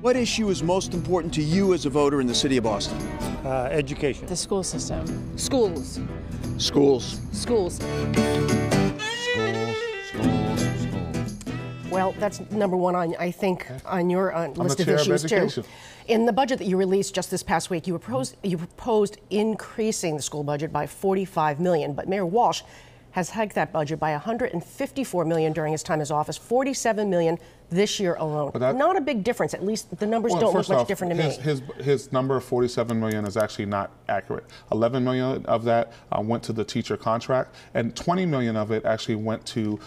What issue is most important to you as a voter in the city of Boston? Education. The school system. Schools. Schools. Schools. Well, that's number one, I think, on your list of chair of issues, education. too. In the budget that you released just this past week, you proposed increasing the school budget by $45 million, but Mayor Walsh has hiked that budget by $154 million during his time as office, $47 million this year alone. Not a big difference. At least the numbers don't look much different to me. His number of $47 million is actually not accurate. $11 million of that went to the teacher contract, and $20 million of it actually went to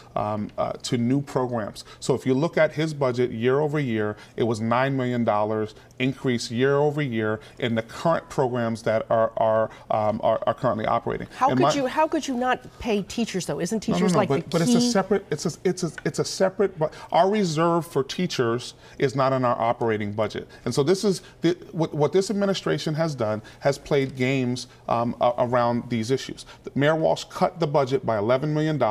new programs. So if you look at his budget year over year, it was $9 million increase year over year in the current programs that are currently operating. How could you not pay teachers though? Isn't teachers like the key? But it's a separate. It's a separate. But our reserve for teachers is not in our operating budget, and so this is what this administration has done, has played games around these issues. Mayor Walsh cut the budget by $11 million,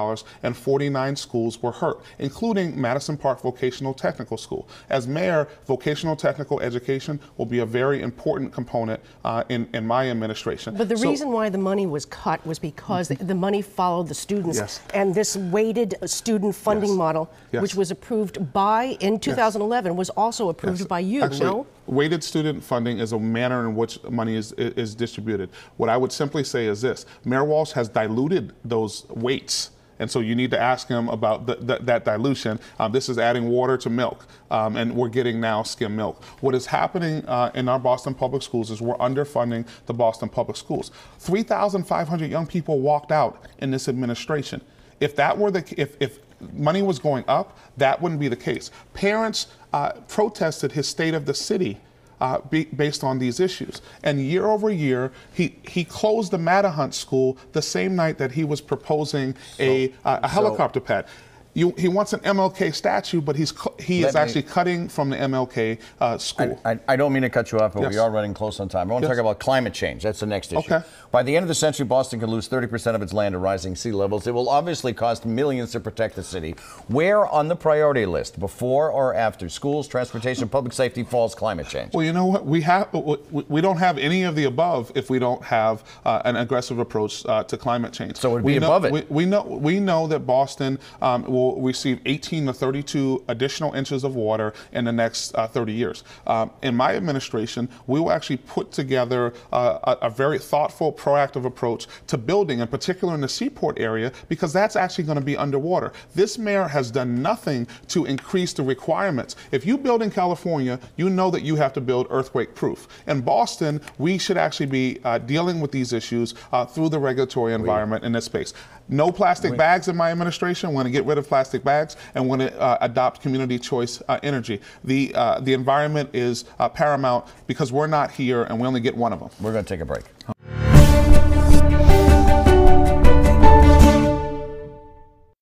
and 49 schools were hurt, including Madison Park Vocational Technical School. As mayor, vocational technical education will be a very important component in my administration. But the reason why the money was cut was because the money followed the students, Yes. and this weighted student funding model, which was approved in 2011, was also approved by you. Actually, no? Weighted student funding is a manner in which money is distributed. What I would simply say is this: Mayor Walsh has diluted those weights. And so you need to ask him about that dilution. This is adding water to milk, and we're getting now skim milk. What is happening in our Boston Public Schools is we're underfunding the Boston Public Schools. 3,500 young people walked out in this administration. If that were if money was going up, that wouldn't be the case. Parents protested his state of the city based on these issues. And year over year, he closed the Mattahunt School the same night that he was proposing a helicopter pad. He wants an MLK statue, but he is actually cutting from the MLK school. I don't mean to cut you off, but we are running close on time. I want to talk about climate change. That's the next issue. Okay. By the end of the century, Boston could lose 30% of its land to rising sea levels. It will obviously cost millions to protect the city. Where on the priority list, before or after schools, transportation, public safety, falls climate change? Well, you know what? We don't have any of the above if we don't have an aggressive approach to climate change. So it would be above it. We know that Boston will receive 18 to 32 additional inches of water in the next 30 years. In my administration, we will actually put together a very thoughtful, proactive approach to building, in particular in the Seaport area, because that's actually going to be underwater. This mayor has done nothing to increase the requirements. If you build in California, you know that you have to build earthquake proof. In Boston, we should actually be dealing with these issues through the regulatory environment in this space. No plastic bags in my administration. We're going to get rid of plastic bags, and we're going to adopt community choice energy. The environment is paramount because we're not here and we only get one of them. We're going to take a break.